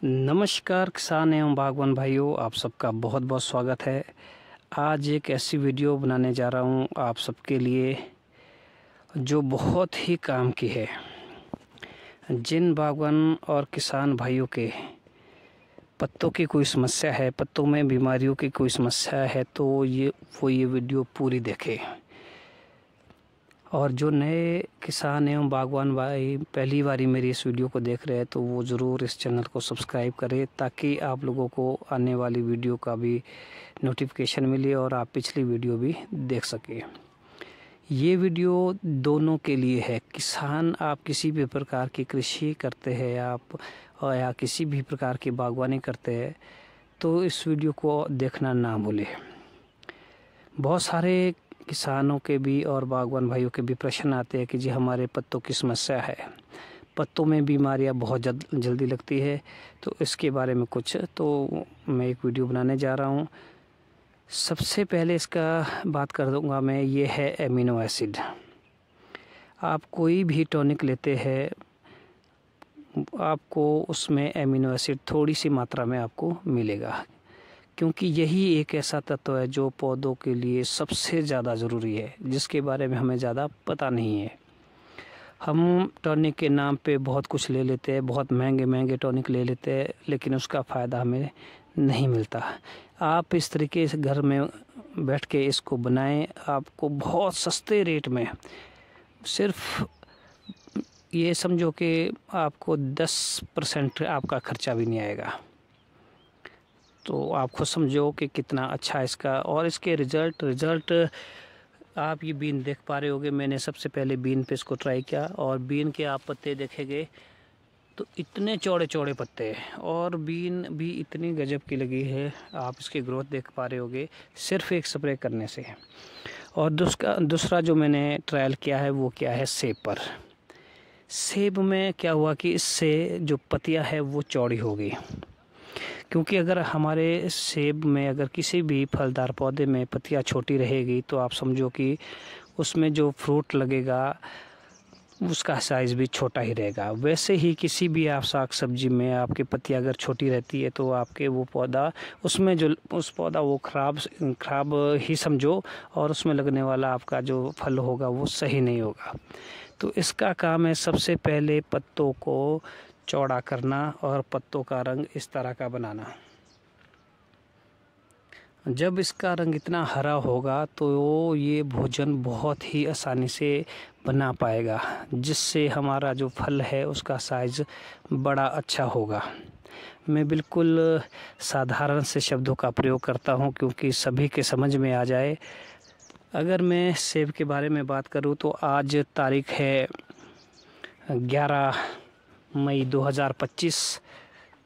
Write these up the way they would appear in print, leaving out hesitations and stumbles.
नमस्कार किसान एवं बागवान भाइयों, आप सबका बहुत बहुत स्वागत है। आज एक ऐसी वीडियो बनाने जा रहा हूं आप सबके लिए जो बहुत ही काम की है। जिन बागवान और किसान भाइयों के पत्तों की कोई समस्या है, पत्तों में बीमारियों की कोई समस्या है, तो वो ये वीडियो पूरी देखें। और जो नए किसान एवं बागवान भाई पहली बारी मेरी इस वीडियो को देख रहे हैं तो वो ज़रूर इस चैनल को सब्सक्राइब करें, ताकि आप लोगों को आने वाली वीडियो का भी नोटिफिकेशन मिले और आप पिछली वीडियो भी देख सकें। ये वीडियो दोनों के लिए है। किसान, आप किसी भी प्रकार की कृषि करते हैं आप या किसी भी प्रकार की बागवानी करते हैं तो इस वीडियो को देखना ना भूलें। बहुत सारे किसानों के भी और बागवान भाइयों के भी प्रश्न आते हैं कि जी हमारे पत्तों की समस्या है, पत्तों में बीमारियां बहुत जल्दी लगती है, तो इसके बारे में कुछ तो मैं एक वीडियो बनाने जा रहा हूं। सबसे पहले इसका बात कर दूंगा मैं, ये है एमिनो एसिड। आप कोई भी टॉनिक लेते हैं आपको उसमें एमिनो एसिड थोड़ी सी मात्रा में आपको मिलेगा, क्योंकि यही एक ऐसा तत्व है जो पौधों के लिए सबसे ज़्यादा ज़रूरी है, जिसके बारे में हमें ज़्यादा पता नहीं है। हम टॉनिक के नाम पे बहुत कुछ ले लेते हैं, बहुत महंगे महंगे टॉनिक ले लेते हैं, लेकिन उसका फ़ायदा हमें नहीं मिलता। आप इस तरीके से घर में बैठ के इसको बनाएं, आपको बहुत सस्ते रेट में, सिर्फ ये समझो कि आपको 10% आपका खर्चा भी नहीं आएगा। तो आप खुद समझो कि कितना अच्छा इसका और इसके रिज़ल्ट आप ये बीन देख पा रहे होगे। मैंने सबसे पहले बीन पे इसको ट्राई किया और बीन के आप पत्ते देखेंगे तो इतने चौड़े चौड़े पत्ते हैं और बीन भी इतनी गजब की लगी है। आप इसकी ग्रोथ देख पा रहे होगे सिर्फ एक स्प्रे करने से। और दूसरा जो मैंने ट्रायल किया है वो क्या है, सेब पर। सेब में क्या हुआ कि इससे जो पत्तियाँ है वो चौड़ी हो गई, क्योंकि अगर हमारे सेब में अगर किसी भी फलदार पौधे में पत्तियाँ छोटी रहेगी तो आप समझो कि उसमें जो फ्रूट लगेगा उसका साइज़ भी छोटा ही रहेगा। वैसे ही किसी भी आप साग सब्जी में आपकी पत्तियाँ अगर छोटी रहती है तो आपके वो पौधा उसमें जो उस पौधा वो ख़राब ही समझो, और उसमें लगने वाला आपका जो फल होगा वो सही नहीं होगा। तो इसका काम है सबसे पहले पत्तों को चौड़ा करना और पत्तों का रंग इस तरह का बनाना। जब इसका रंग इतना हरा होगा तो ये भोजन बहुत ही आसानी से बना पाएगा, जिससे हमारा जो फल है उसका साइज़ बड़ा अच्छा होगा। मैं बिल्कुल साधारण से शब्दों का प्रयोग करता हूँ क्योंकि सभी के समझ में आ जाए। अगर मैं सेब के बारे में बात करूँ तो आज तारीख है 11 मई 2025।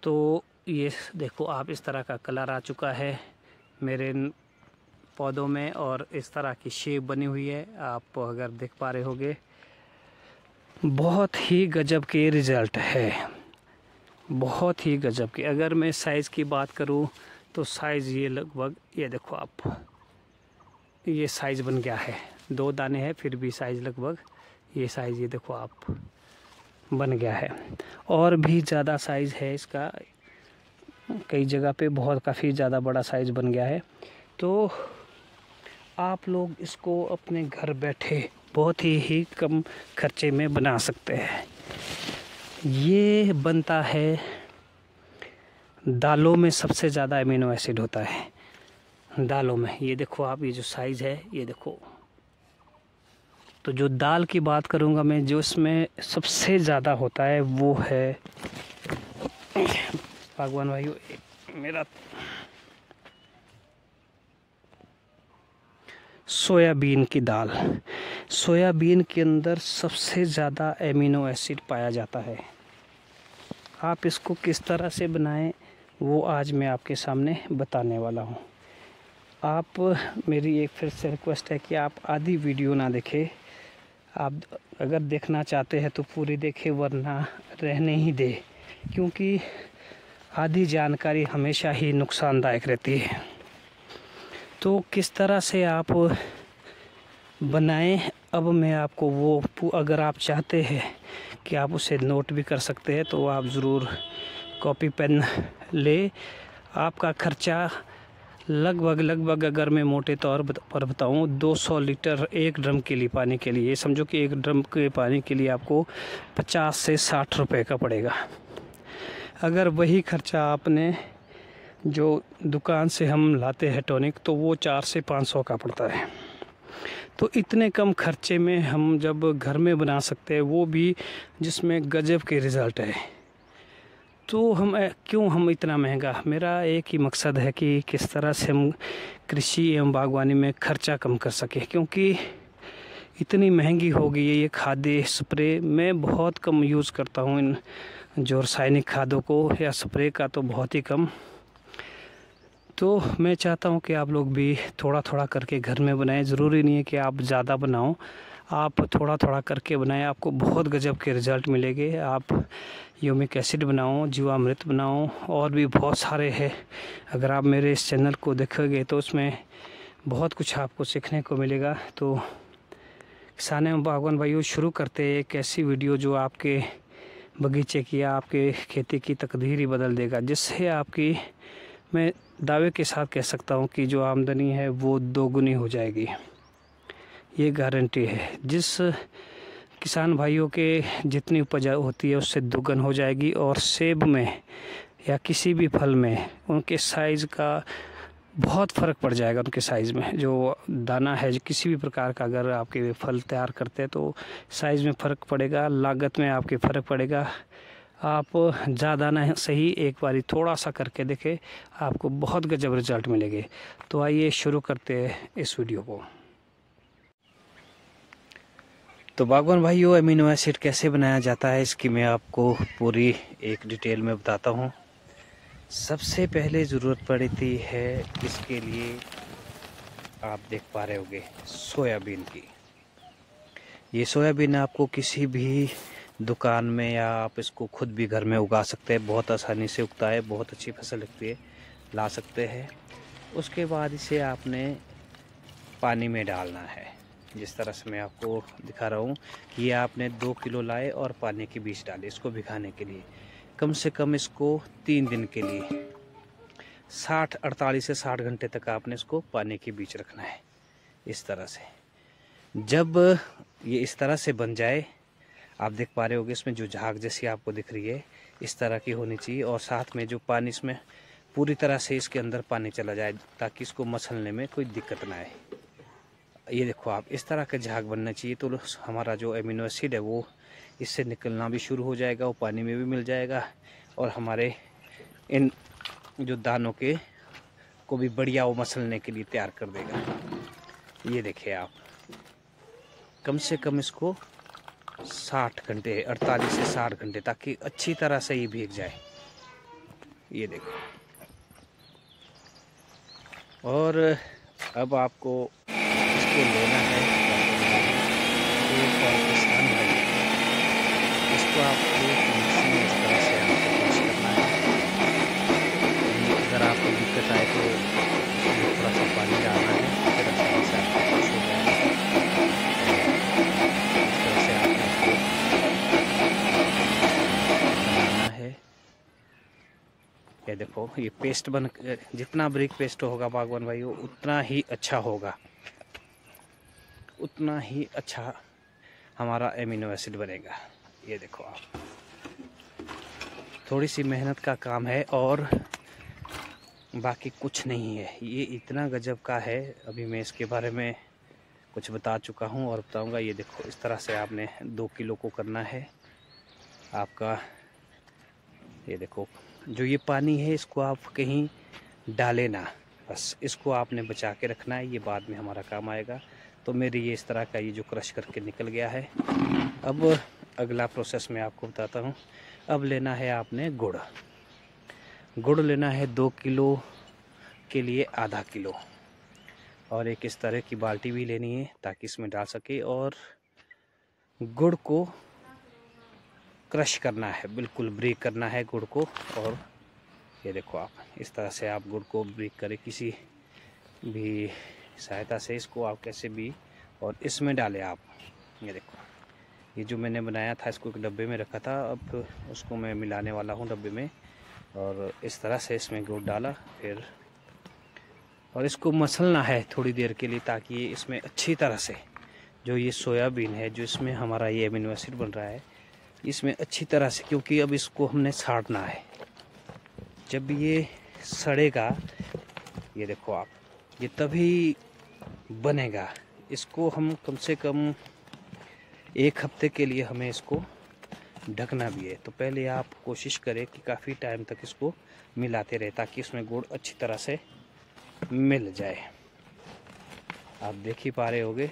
तो ये देखो आप, इस तरह का कलर आ चुका है मेरे पौधों में और इस तरह की शेप बनी हुई है। आप अगर देख पा रहे होगे, बहुत ही गजब के रिज़ल्ट है, बहुत ही गजब के। अगर मैं साइज़ की बात करूं तो साइज़ ये लगभग, ये देखो आप, ये साइज़ बन गया है। 2 दाने हैं फिर भी साइज़ लगभग ये साइज़, ये देखो आप, बन गया है। और भी ज़्यादा साइज़ है इसका, कई जगह पे काफ़ी ज़्यादा बड़ा साइज़ बन गया है। तो आप लोग इसको अपने घर बैठे बहुत ही कम खर्चे में बना सकते हैं। ये बनता है दालों में, सबसे ज़्यादा अमीनो एसिड होता है दालों में। ये देखो आप, ये जो साइज़ है ये देखो। तो जो दाल की बात करूँगा मैं, जो इसमें सबसे ज़्यादा होता है वो है, बागवान भाइयों मेरा, सोयाबीन की दाल। सोयाबीन के अंदर सबसे ज़्यादा एमिनो एसिड पाया जाता है। आप इसको किस तरह से बनाएं वो आज मैं आपके सामने बताने वाला हूँ। आप, मेरी एक फिर से रिक्वेस्ट है कि आप आधी वीडियो ना देखें। आप अगर देखना चाहते हैं तो पूरी देखें, वरना रहने ही दे, क्योंकि आधी जानकारी हमेशा ही नुकसानदायक रहती है। तो किस तरह से आप बनाएं, अब मैं आपको वो, अगर आप चाहते हैं कि आप उसे नोट भी कर सकते हैं तो आप ज़रूर कॉपी पेन ले। आपका खर्चा लगभग अगर मैं मोटे तौर पर बताऊं 200 लीटर एक ड्रम के लिए पानी के लिए, समझो कि एक ड्रम के पानी के लिए आपको 50 से 60 रुपए का पड़ेगा। अगर वही खर्चा आपने जो दुकान से हम लाते हैं टॉनिक, तो वो 400 से 500 का पड़ता है। तो इतने कम खर्चे में हम जब घर में बना सकते हैं, वो भी जिसमें गजब के रिज़ल्ट है, तो हम इतना महंगा। मेरा एक ही मकसद है कि किस तरह से हम कृषि एवं बागवानी में खर्चा कम कर सकें, क्योंकि इतनी महंगी हो गई है ये खाद्य स्प्रे। मैं बहुत कम यूज़ करता हूँ इन जो रासायनिक खादों को या स्प्रे का, तो बहुत ही कम। तो मैं चाहता हूँ कि आप लोग भी थोड़ा थोड़ा करके घर में बनाएं। ज़रूरी नहीं है कि आप ज़्यादा बनाओ, आप थोड़ा थोड़ा करके बनाएं, आपको बहुत गजब के रिज़ल्ट मिलेंगे। आप ह्यूमिक एसिड बनाओ, जीवामृत बनाओ, और भी बहुत सारे हैं। अगर आप मेरे इस चैनल को देखोगे तो उसमें बहुत कुछ आपको सीखने को मिलेगा। तो किसान एवं बागवान भाइयों, शुरू करते हैं एक ऐसी वीडियो जो आपके बगीचे की या आपके खेती की तकदीर ही बदल देगा, जिससे आपकी, मैं दावे के साथ कह सकता हूँ कि जो आमदनी है वो दोगुनी हो जाएगी। ये गारंटी है। जिस किसान भाइयों के जितनी उपज होती है उससे दोगुन हो जाएगी। और सेब में या किसी भी फल में उनके साइज़ का बहुत फ़र्क पड़ जाएगा। उनके साइज़ में जो दाना है, किसी भी प्रकार का अगर आपके फल तैयार करते हैं तो साइज़ में फ़र्क पड़ेगा, लागत में आपके फ़र्क पड़ेगा। आप ज़्यादा ना सही, एक बारी थोड़ा सा करके देखें, आपको बहुत गजब रिज़ल्ट मिलेंगे। तो आइए शुरू करते हैं इस वीडियो को। तो बागवान भाइयों, अमीनो एसिड कैसे बनाया जाता है इसकी मैं आपको पूरी एक डिटेल में बताता हूँ। सबसे पहले ज़रूरत पड़ती है इसके लिए, आप देख पा रहे होंगे, सोयाबीन की। ये सोयाबीन आपको किसी भी दुकान में या आप इसको खुद भी घर में उगा सकते हैं। बहुत आसानी से उगता है, बहुत अच्छी फसल लगती है, ला सकते हैं। उसके बाद इसे आपने पानी में डालना है। जिस तरह से मैं आपको दिखा रहा हूँ, ये आपने 2 किलो लाए और पानी के बीच डाले इसको भिगाने के लिए। कम से कम इसको 3 दिन के लिए 48 से 60 घंटे तक आपने इसको पानी के बीच रखना है। इस तरह से जब ये इस तरह से बन जाए, आप देख पा रहे होगे इसमें जो झाग जैसी आपको दिख रही है, इस तरह की होनी चाहिए। और साथ में जो पानी, इसमें पूरी तरह से इसके अंदर पानी चला जाए ताकि इसको मसलने में कोई दिक्कत ना आए। ये देखो आप, इस तरह के झाग बनना चाहिए। तो हमारा जो एमिनो एसिड है वो इससे निकलना भी शुरू हो जाएगा, वो पानी में भी मिल जाएगा और हमारे इन जो दानों के को भी बढ़िया वो मसलने के लिए तैयार कर देगा। ये देखिए आप, कम से कम इसको 60 घंटे, 48 से 60 घंटे, ताकि अच्छी तरह से ये भीग जाए। ये देखो। और अब आपको इसको लेना है एक और किसान भाई, इसको आपको इस तरह से आपको क्रश करना है। अगर आपको दिक्कत आए तो थोड़ा सा पानी डालना है, फिर आसानी से आपको क्रश हो जाएगा। ये देखो, ये पेस्ट बन, जितना बारीक पेस्ट होगा बागवान भाइयों उतना ही अच्छा होगा, उतना ही अच्छा हमारा एमिनो एसिड बनेगा। ये देखो आप, थोड़ी सी मेहनत का काम है और बाकी कुछ नहीं है। ये इतना गजब का है, अभी मैं इसके बारे में कुछ बता चुका हूँ और बताऊँगा। ये देखो, इस तरह से आपने 2 किलो को करना है आपका। ये देखो, जो ये पानी है इसको आप कहीं डालें ना, बस इसको आपने बचा के रखना है, ये बाद में हमारा काम आएगा। तो मेरी ये इस तरह का ये जो क्रश करके निकल गया है। अब अगला प्रोसेस मैं आपको बताता हूँ। अब लेना है आपने गुड़। गुड़ लेना है 2 किलो के लिए आधा किलो, और एक इस तरह की बाल्टी भी लेनी है ताकि इसमें डाल सके। और गुड़ को क्रश करना है, बिल्कुल ब्रेक करना है गुड़ को। और ये देखो आप, इस तरह से आप गुड़ को ब्रेक करें किसी भी सहायता से, इसको आप कैसे भी, और इसमें डालें आप। ये देखो, ये जो मैंने बनाया था इसको एक डब्बे में रखा था, अब उसको मैं मिलाने वाला हूँ डब्बे में। और इस तरह से इसमें गुड़ डाला फिर, और इसको मसलना है थोड़ी देर के लिए, ताकि इसमें अच्छी तरह से जो ये सोयाबीन है, जो इसमें हमारा ये अमीनो एसिड बन रहा है, इसमें अच्छी तरह से, क्योंकि अब इसको हमने साड़ना है। जब ये सड़ेगा, ये देखो आप, ये तभी बनेगा। इसको हम कम से कम 1 हफ्ते के लिए हमें इसको ढकना भी है। तो पहले आप कोशिश करें कि काफ़ी टाइम तक इसको मिलाते रहे, ताकि इसमें गुड़ अच्छी तरह से मिल जाए। आप देख ही पा रहे होगे।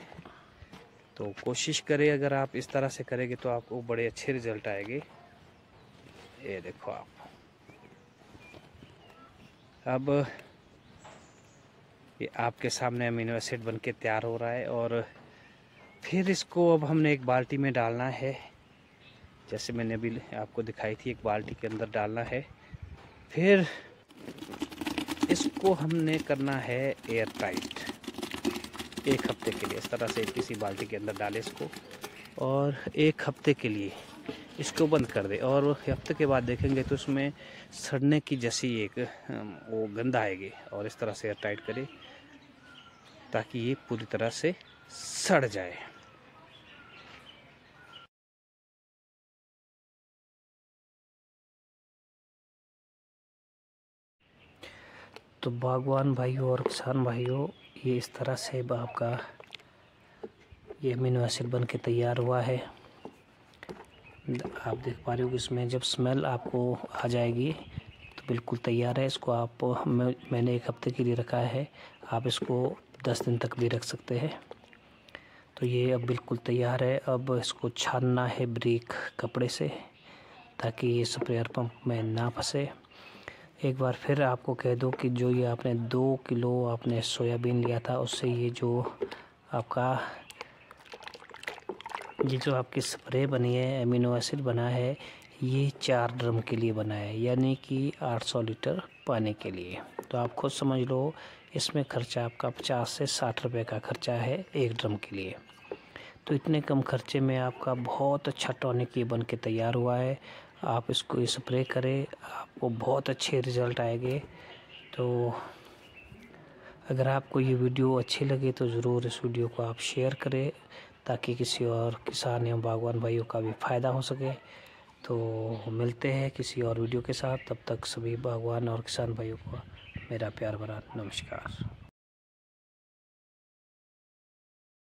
तो कोशिश करें, अगर आप इस तरह से करेंगे तो आपको बड़े अच्छे रिजल्ट आएंगे। ये देखो आप, अब ये आपके सामने अमीनो एसिड बन के तैयार हो रहा है। और फिर इसको अब हमने एक बाल्टी में डालना है, जैसे मैंने अभी आपको दिखाई थी, एक बाल्टी के अंदर डालना है। फिर इसको हमने करना है एयर टाइट 1 हफ्ते के लिए। इस तरह से किसी बाल्टी के अंदर डालें इसको, और 1 हफ्ते के लिए इसको बंद कर दे। और हफ्ते के बाद देखेंगे तो उसमें सड़ने की जैसी एक वो गंध आएगी। और इस तरह से एयर टाइट करें ताकि ये पूरी तरह से सड़ जाए। तो बागवान भाइयों और किसान भाइयों, ये इस तरह से आपका ये अमीनो एसिड बन के तैयार हुआ है। आप देख पा रहे हो कि इसमें जब स्मेल आपको आ जाएगी तो बिल्कुल तैयार है। इसको आप मैंने 1 हफ्ते के लिए रखा है, आप इसको 10 दिन तक भी रख सकते हैं। तो ये अब बिल्कुल तैयार है। अब इसको छानना है ब्रीक कपड़े से, ताकि ये स्प्रेयर पंप में ना फंसे। एक बार फिर आपको कह दूं कि जो ये आपने 2 किलो आपने सोयाबीन लिया था, उससे ये जो आपकी स्प्रे बनी है, अमीनो एसिड बना है, ये 4 ड्रम के लिए बना है, यानी कि 800 लीटर पानी के लिए। तो आप खुद समझ लो, इसमें खर्चा आपका 50 से 60 रुपये का खर्चा है 1 ड्रम के लिए। तो इतने कम खर्चे में आपका बहुत अच्छा टॉनिक ये बन के तैयार हुआ है। आप इसको स्प्रे करें, आपको बहुत अच्छे रिज़ल्ट आएंगे। तो अगर आपको ये वीडियो अच्छी लगे तो ज़रूर इस वीडियो को आप शेयर करें, ताकि किसी और किसान एवं बागवान भाइयों का भी फ़ायदा हो सके। तो मिलते हैं किसी और वीडियो के साथ, तब तक सभी बागवान और किसान भाइयों को मेरा प्यार भरा नमस्कार।